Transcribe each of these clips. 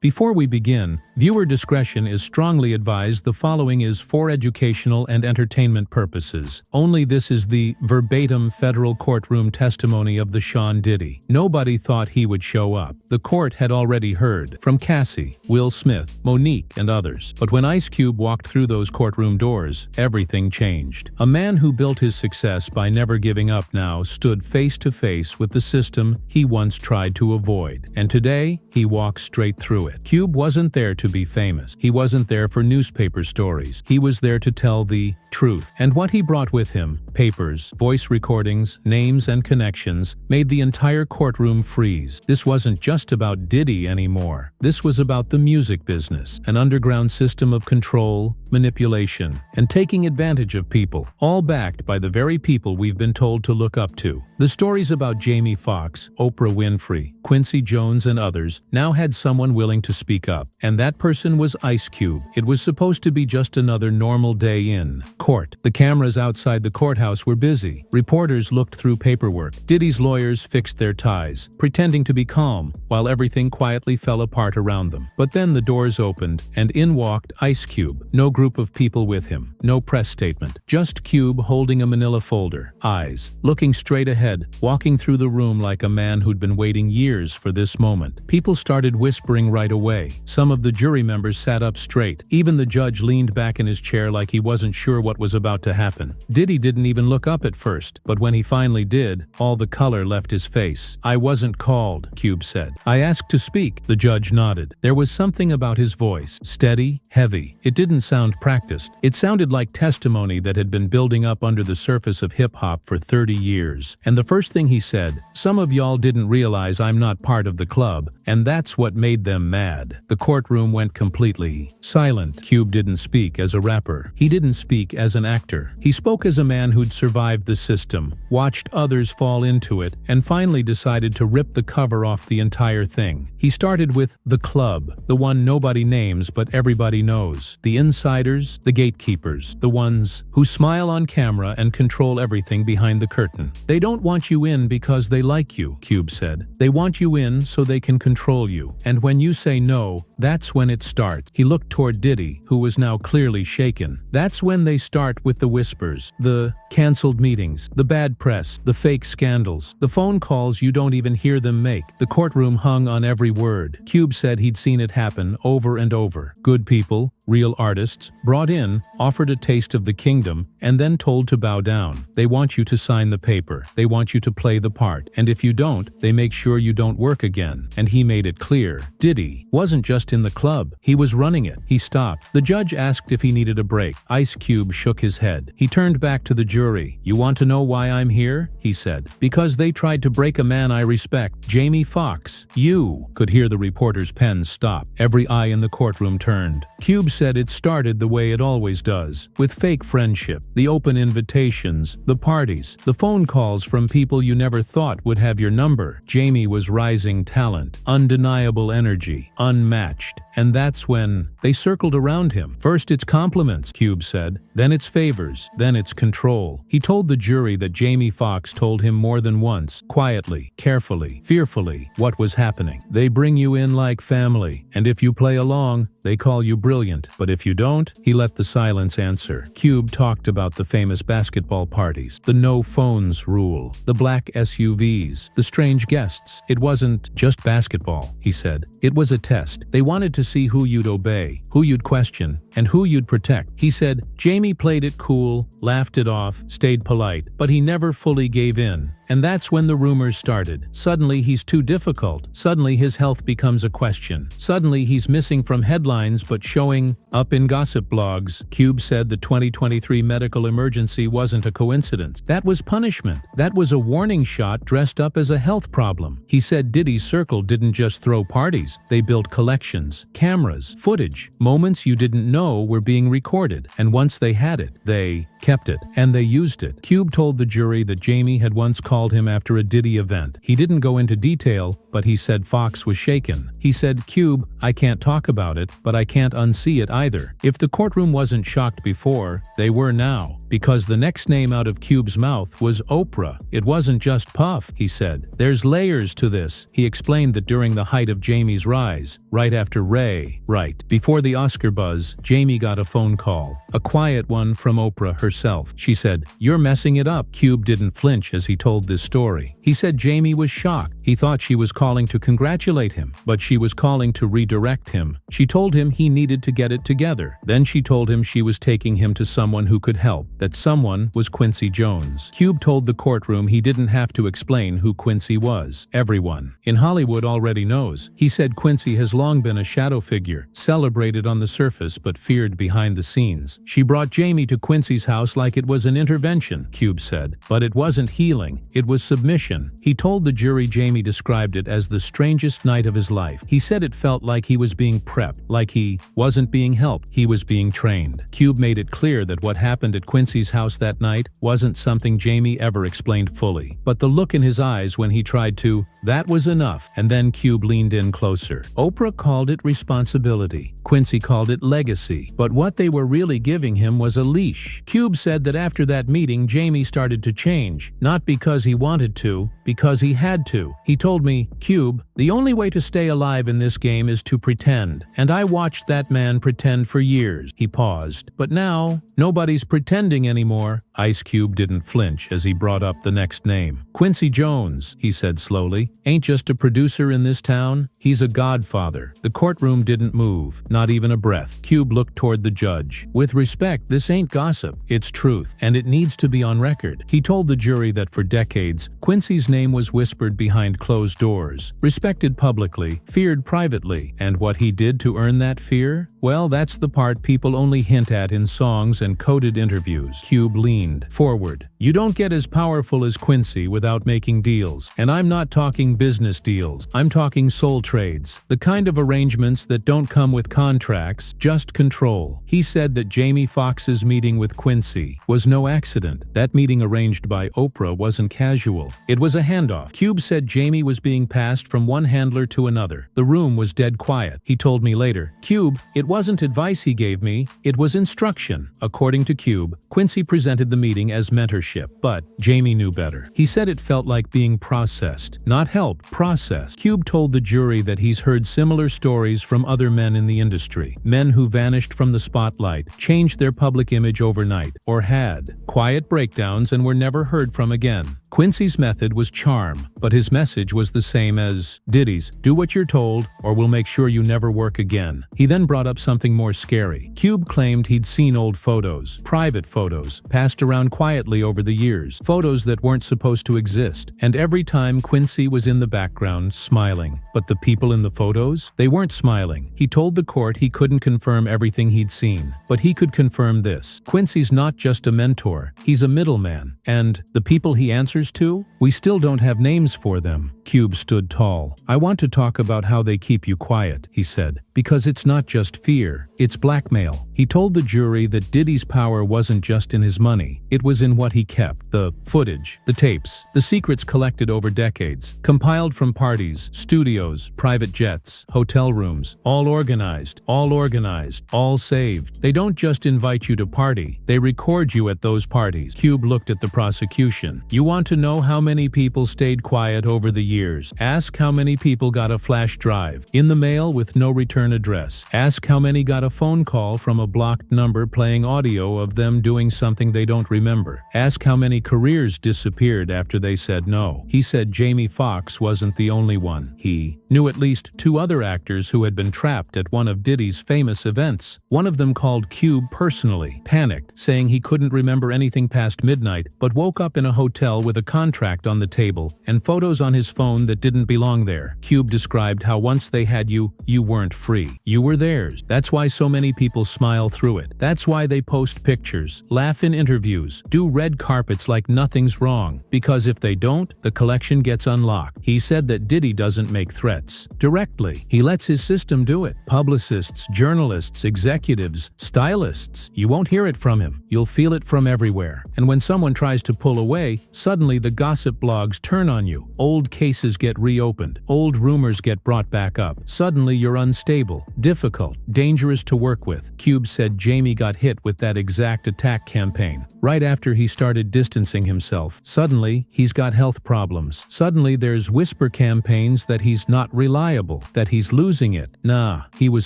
Before we begin, viewer discretion is strongly advised. The following is for educational and entertainment purposes. Only this is the verbatim federal courtroom testimony of the Sean Diddy. Nobody thought he would show up. The court had already heard from Cassie, Will Smith, Monique, and others. But when Ice Cube walked through those courtroom doors, everything changed. A man who built his success by never giving up now stood face to face with the system he once tried to avoid. And today, he walks straight through it. Cube wasn't there to be famous. He wasn't there for newspaper stories. He was there to tell the truth. And what he brought with him, papers, voice recordings, names, and connections, made the entire courtroom freeze. This wasn't just about Diddy anymore. This was about the music business, an underground system of control, manipulation, and taking advantage of people, all backed by the very people we've been told to look up to. The stories about Jamie Foxx, Oprah Winfrey, Quincy Jones, and others now had someone willing to speak up, and that person was Ice Cube. It was supposed to be just another normal day in court. The cameras outside the courthouse were busy. Reporters looked through paperwork. Diddy's lawyers fixed their ties, pretending to be calm, while everything quietly fell apart around them. But then the doors opened, and in walked Ice Cube. No group of people with him, no press statement, just Cube holding a manila folder, eyes looking straight ahead, walking through the room like a man who'd been waiting years for this moment. People started whispering right away. Some of the jury members sat up straight. Even the judge leaned back in his chair like he wasn't sure what was about to happen. Diddy didn't even look up at first, but when he finally did, all the color left his face. "I wasn't called," Cube said. "I asked to speak." The judge nodded. There was something about his voice, steady, heavy. It didn't sound practiced. It sounded like testimony that had been building up under the surface of hip-hop for 30 years. And the first thing he said, "Some of y'all didn't realize I'm not part of the club, and that's what made them mad." The courtroom went completely silent. Cube didn't speak as a rapper. He didn't speak as an actor. He spoke as a man who'd survived the system, watched others fall into it, and finally decided to rip the cover off the entire thing. He started with the club, the one nobody names but everybody knows. The insiders, the gatekeepers, the ones who smile on camera and control everything behind the curtain. "They don't want you in because they like you," Cube said. "They want you in so they can control you. And when you say no, that's when it starts." He looked toward Diddy, who was now clearly shaken. "That's when they start with the whispers, the canceled meetings, the bad press, the fake scandals, the phone calls you don't even hear them make." The courtroom hung on every word. Cube said he'd seen it happen over and over. Good people, real artists, brought in, offered a taste of the kingdom, and then told to bow down. They want you to sign the paper. They want you to play the part. And if you don't, they make sure you don't work again. And he made it clear. Diddy wasn't just in the club. He was running it. He stopped. The judge asked if he needed a break. Ice Cube shook his head. He turned back to the jury. "You want to know why I'm here?" he said. "Because they tried to break a man I respect, Jamie Foxx." "You," could hear the reporter's pen stop. Every eye in the courtroom turned. Cube said it started the way it always does, with fake friendship, the open invitations, the parties, the phone calls from people you never thought would have your number. Jamie was rising talent, undeniable energy, unmatched. And that's when they circled around him. "First it's compliments," Cube said. "Then it's favors. Then it's control." He told the jury that Jamie Foxx told him more than once, quietly, carefully, fearfully, what was happening. "They bring you in like family, and if you play along, they call you brilliant. But if you don't," he let the silence answer. Cube talked about the famous basketball parties, the no phones rule, the black SUVs, the strange guests. "It wasn't just basketball," he said. "It was a test. They wanted to see who you'd obey, who you'd question, and who you'd protect." He said, "Jamie played it cool, laughed it off, stayed polite, but he never fully gave in. And that's when the rumors started. Suddenly he's too difficult. Suddenly his health becomes a question. Suddenly he's missing from headlines but showing up in gossip blogs." Cube said the 2023 medical emergency wasn't a coincidence. That was punishment. That was a warning shot dressed up as a health problem. He said Diddy's circle didn't just throw parties. They built collections, cameras, footage, moments you didn't know were being recorded. And once they had it, they kept it, and they used it. Cube told the jury that Jamie had once called called him after a Diddy event. He didn't go into detail, but he said Foxx was shaken. He said, "Cube, I can't talk about it, but I can't unsee it either." If the courtroom wasn't shocked before, they were now, because the next name out of Cube's mouth was Oprah. "It wasn't just Puff," he said. "There's layers to this." He explained that during the height of Jamie's rise, right after Ray, before the Oscar buzz, Jamie got a phone call. A quiet one from Oprah herself. She said, "You're messing it up." Cube didn't flinch as he told this story. He said Jamie was shocked. He thought she was calling to congratulate him, but she was calling to redirect him. She told him he needed to get it together. Then she told him she was taking him to someone who could help. That someone was Quincy Jones. Cube told the courtroom he didn't have to explain who Quincy was. Everyone in Hollywood already knows. He said Quincy has long been a shadow figure, celebrated on the surface but feared behind the scenes. "She brought Jamie to Quincy's house like it was an intervention," Cube said. "But it wasn't healing, it was submission." He told the jury Jamie described it as the strangest night of his life. He said it felt like he was being prepped, like he wasn't being helped, he was being trained. Cube made it clear that what happened at Quincy's house that night wasn't something Jamie ever explained fully. But the look in his eyes when he tried to, that was enough. And then Cube leaned in closer. Oprah called it responsibility. Quincy called it legacy. But what they were really giving him was a leash. Cube said that after that meeting, Jamie started to change. Not because he wanted to, because he had to. He told me, "Cube, the only way to stay alive in this game is to pretend. And I watched that man pretend for years." He paused. "But now, nobody's pretending anymore." Ice Cube didn't flinch as he brought up the next name. "Quincy Jones," he said slowly, "ain't just a producer in this town. He's a godfather." The courtroom didn't move, not even a breath. Cube looked toward the judge. "With respect, this ain't gossip. It's truth, and it needs to be on record." He told the jury that for decades, Quincy's name was whispered behind closed doors, respected publicly, feared privately. And what he did to earn that fear? Well, that's the part people only hint at in songs and coded interviews. Cube leaned forward. "You don't get as powerful as Quincy without making deals. And I'm not talking business deals. I'm talking soul trades. The kind of arrangements that don't come with contracts, just control." He said that Jamie Foxx's meeting with Quincy was no accident. That meeting arranged by Oprah wasn't casual. It was a handoff. Cube said Jamie was being passed from one handler to another. The room was dead quiet. He told me later, "Cube, it wasn't advice he gave me, it was instruction." According to Cube, Quincy presented the meeting as mentorship, but Jamie knew better. He said it felt like being processed, not helped, processed. Cube told the jury that he's heard similar stories from other men in the industry. Men who vanished from the spotlight, changed their public image overnight, or had quiet breakdowns and were never heard from again. Quincy's method was charm, but his message was the same as Diddy's: "Do what you're told, or we'll make sure you never work again." He then brought up something more scary. Cube claimed he'd seen old photos, private photos, passed around quietly over the years, photos that weren't supposed to exist. And every time Quincy was in the background, smiling. But the people in the photos? They weren't smiling. He told the court he couldn't confirm everything he'd seen, but he could confirm this: Quincy's not just a mentor, he's a middleman. And the people he answers to? We still don't have names for them. Cube stood tall. "I want to talk about how they keep you quiet," he said, "because it's not just fear, it's blackmail." He told the jury that Diddy's power wasn't just in his money, it was in what he kept: the footage, the tapes, the secrets collected over decades, compiled from parties, studios, private jets, hotel rooms, all organized, all saved. They don't just invite you to party, they record you at those parties. Cube looked at the prosecution. "You want to know how many people stayed quiet over the years? Ask how many people got a flash drive in the mail with no return address. Ask how many got a phone call from a blocked number playing audio of them doing something they don't remember. Ask how many careers disappeared after they said no." He said Jamie Foxx wasn't the only one. He knew at least 2 other actors who had been trapped at one of Diddy's famous events. One of them called Cube personally, panicked, saying he couldn't remember anything past midnight, but woke up in a hotel with a contract on the table and photos on his phone that didn't belong there. Cube described how once they had you, you weren't free. You were theirs. That's why so many people smile through it. That's why they post pictures, laugh in interviews, do red carpets like nothing's wrong. Because if they don't, the collection gets unlocked. He said that Diddy doesn't make threats directly. He lets his system do it. Publicists, journalists, executives, stylists. You won't hear it from him. You'll feel it from everywhere. And when someone tries to pull away, suddenly the gossip blogs turn on you. Old cases get reopened. Old rumors get brought back up. Suddenly you're unstable, difficult, dangerous to work with. Cube said Jamie got hit with that exact attack campaign. Right after he started distancing himself, suddenly he's got health problems. Suddenly there's whisper campaigns that he's not reliable, that he's losing it. Nah, he was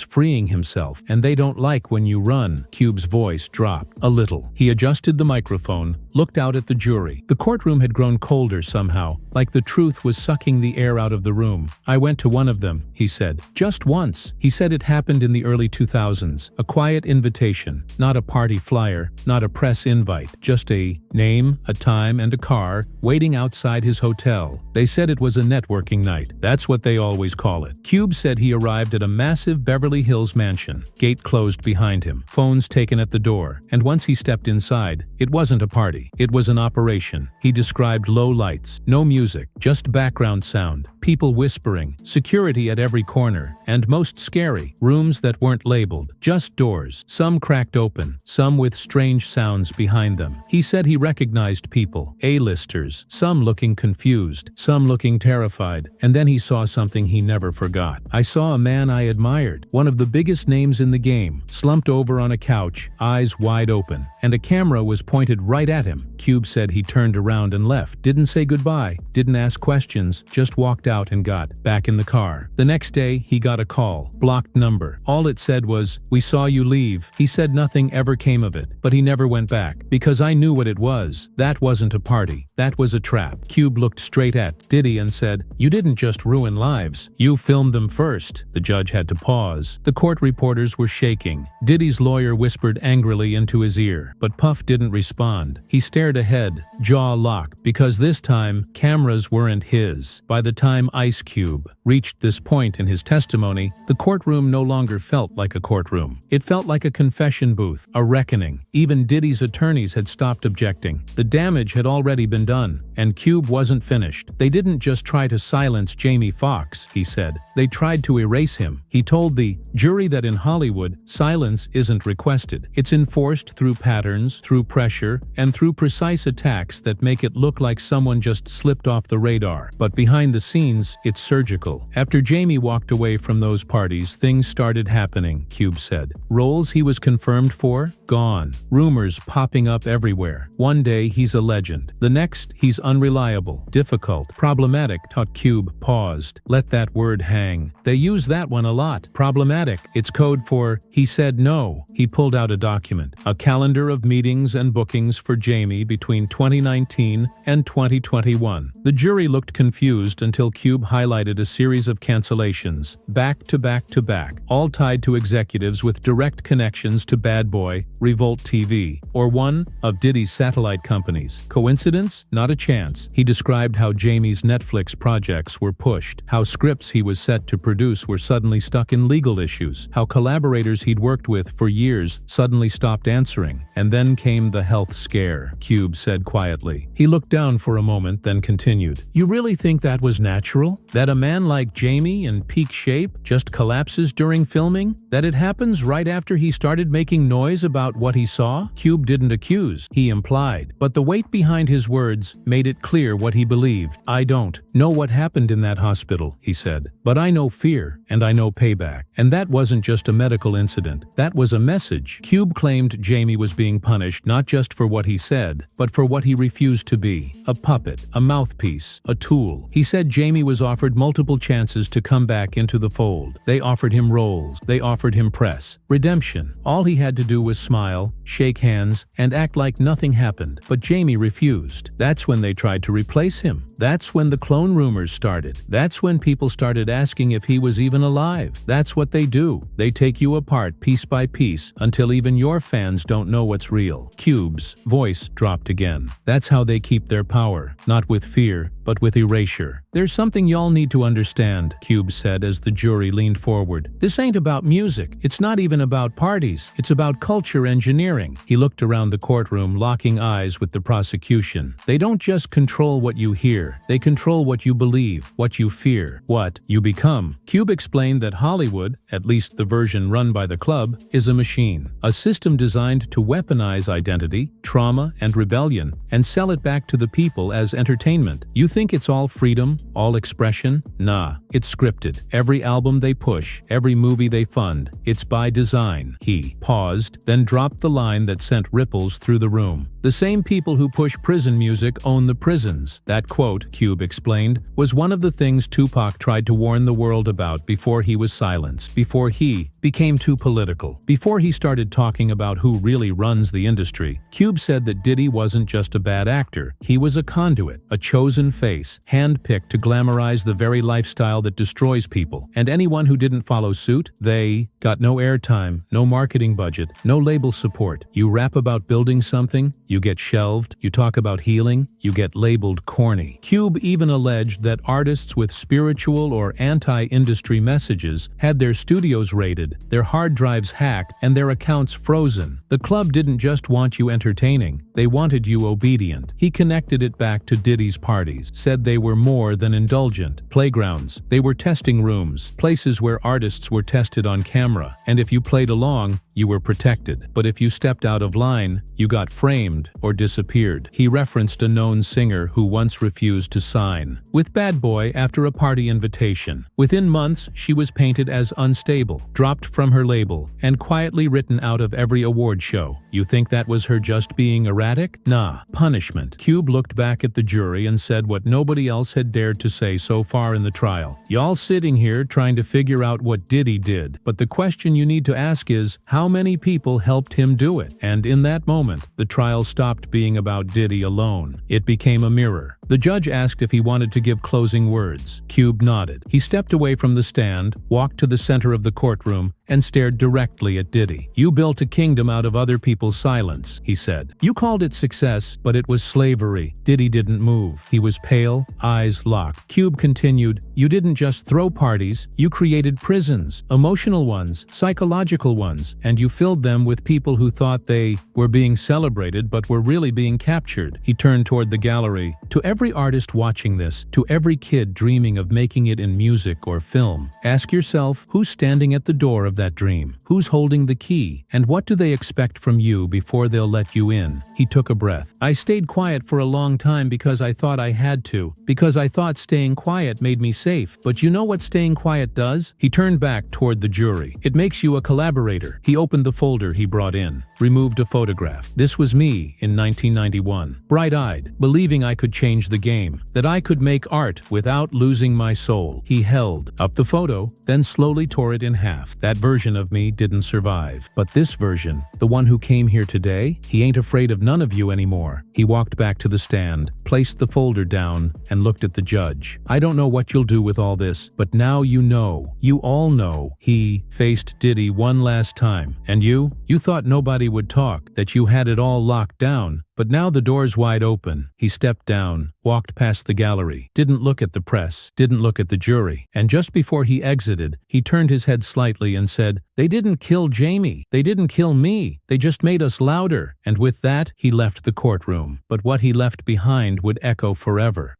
freeing himself, and they don't like when you run. Cube's voice dropped a little. He adjusted the microphone, looked out at the jury. The courtroom had grown colder somehow, like the truth was sucking the air out of the room. I went to one of them, he said. Just once. He said it happened in the early 2000s. A quiet invitation, not a party flyer, not a press invite, just a name, a time, and a car waiting outside his hotel. They said it was a networking night. That's what they always call it. Cube said he arrived at a massive Beverly Hills mansion. Gate closed behind him, phones taken at the door, and once he stepped inside, it wasn't a party. It was an operation. He described low lights, no music, just background sound, people whispering, security at every corner, and most scary, rooms that weren't labeled, just doors, some cracked open, some with strange sounds behind them. He said he recognized people, A-listers, some looking confused, some looking terrified, and then he saw something he never forgot. I saw a man I admired, one of the biggest names in the game, slumped over on a couch, eyes wide open, and a camera was pointed right at him. Cube said he turned around and left, didn't say goodbye, didn't ask questions, just walked out and got back in the car. The next day, he got a call, blocked number. All it said was, "We saw you leave." He said nothing ever came of it, but he never went back, because I knew what it was. That wasn't a party. That was a trap. Cube looked straight at Diddy and said, "You didn't just ruin lives. You filmed them first." The judge had to pause. The court reporters were shaking. Diddy's lawyer whispered angrily into his ear, but Puff didn't respond. He stared ahead, jaw locked, because this time, cameras weren't his. By the time Ice Cube reached this point in his testimony, the courtroom no longer felt like a courtroom. It felt like a confession booth, a reckoning. Even Diddy's attorneys had stopped objecting. The damage had already been done, and Cube wasn't finished. They didn't just try to silence Jamie Foxx, he said. They tried to erase him. He told the jury that in Hollywood, silence isn't requested. It's enforced through patterns, through pressure, and through precise attacks that make it look like someone just slipped off the radar. But behind the scenes, it's surgical. After Jamie walked away from those parties, things started happening, Cube said. Roles he was confirmed for? Gone. Rumors popping up everywhere. One day, he's a legend. The next, he's unreliable, difficult, problematic. Cube paused. Let that word hang. They use that one a lot. Problematic. It's code for, he said no. He pulled out a document, a calendar of meetings and bookings for Jamie between 2019 and 2021. The jury looked confused until Cube highlighted a series of cancellations, back to back to back, all tied to executives with direct connections to Bad Boy, Revolt TV, or one of Diddy's satellite companies. Coincidence? Not a chance. He described how Jamie's Netflix projects were pushed, how scripts he was set to produce were suddenly stuck in legal issues, how collaborators he'd worked with for years suddenly stopped answering, and then came the health scare, Cube said quietly. He looked down for a moment, then continued. You really think that was natural? That a man like Jamie in peak shape just collapses during filming? That it happens right after he started making noise about what he saw? Cube didn't accuse, he implied. But the weight behind his words made it clear what he believed. I don't know what happened in that hospital, he said. But I know fear, and I know payback. And that wasn't just a medical incident. That was a message. Cube claimed Jamie was being punished not just for what he said, but for what he refused to be. A puppet, a mouthpiece, a tool. He said Jamie was offered multiple chances to come back into the fold. They offered him roles. They offered him press. Redemption. All he had to do was smile, shake hands, and act like nothing happened. But Jamie refused. That's when they tried to replace him. That's when the clone rumors started. That's when people started asking if he was even alive. That's what they do. They take you apart piece by piece until even your fans don't know what's real. Cube's voice dropped again. That's how they keep their power. Not with fear, but with erasure. "There's something y'all need to understand," Cube said as the jury leaned forward. "This ain't about music. It's not even about parties. It's about culture engineering." He looked around the courtroom, locking eyes with the prosecution. "They don't just control what you hear. They control what you believe, what you fear, what you become." Cube explained that Hollywood, at least the version run by the club, is a machine. A system designed to weaponize identity, trauma, and rebellion, and sell it back to the people as entertainment. "You think it's all freedom, all expression? Nah, it's scripted. Every album they push, every movie they fund, it's by design." He paused, then dropped the line that sent ripples through the room. "The same people who push prison music own the prisons." That quote, Cube explained, was one of the things Tupac tried to warn the world about before he was silenced, before he became too political, before he started talking about who really runs the industry. Cube said that Diddy wasn't just a bad actor. He was a conduit, a chosen face, handpicked to glamorize the very lifestyle that destroys people. And anyone who didn't follow suit, they got no airtime, no marketing budget, no label support. You rap about building something, you get shelved. You talk about healing, you get labeled corny. Cube even alleged that artists with spiritual or anti-industry messages had their studios raided, their hard drives hacked, and their accounts frozen. The club didn't just want you entertaining, they wanted you obedient. He connected it back to Diddy's parties, said they were more than indulgent playgrounds. They were testing rooms, places where artists were tested on camera, and if you played along, you were protected. But if you stepped out of line, you got framed or disappeared. He referenced a known singer who once refused to sign with Bad Boy after a party invitation. Within months, she was painted as unstable, dropped from her label, and quietly written out of every award show. You think that was her just being erratic? Nah, punishment. Cube looked back at the jury and said what nobody else had dared to say so far in the trial. "Y'all sitting here trying to figure out what Diddy did, but the question you need to ask is, how many people helped him do it?" And in that moment, the trial stopped being about Diddy alone. It became a mirror. The judge asked if he wanted to give closing words. Cube nodded. He stepped away from the stand, walked to the center of the courtroom, and stared directly at Diddy. "You built a kingdom out of other people's silence," he said. "You called it success, but it was slavery." Diddy didn't move. He was pale, eyes locked. Cube continued, "You didn't just throw parties, you created prisons, emotional ones, psychological ones, and you filled them with people who thought they were being celebrated but were really being captured." He turned toward the gallery. "To every artist watching this, to every kid dreaming of making it in music or film, ask yourself, who's standing at the door of that dream? Who's holding the key? And what do they expect from you before they'll let you in?" He took a breath. "I stayed quiet for a long time because I thought I had to, because I thought staying quiet made me safe. But you know what staying quiet does?" He turned back toward the jury. "It makes you a collaborator." He opened the folder he brought in, removed a photograph. "This was me in 1991, bright-eyed, believing I could change the game, that I could make art without losing my soul." He held up the photo, then slowly tore it in half. "That version of me didn't survive. But this version, the one who came here today, he ain't afraid of none of you anymore." He walked back to the stand, placed the folder down, and looked at the judge. "I don't know what you'll do with all this, but now you know. You all know." He faced Diddy one last time. "And you thought nobody would talk, that you had it all locked down. But now the door's wide open." He stepped down, walked past the gallery, didn't look at the press, didn't look at the jury. And just before he exited, he turned his head slightly and said, "They didn't kill Jamie. They didn't kill me. They just made us louder." And with that, he left the courtroom. But what he left behind would echo forever.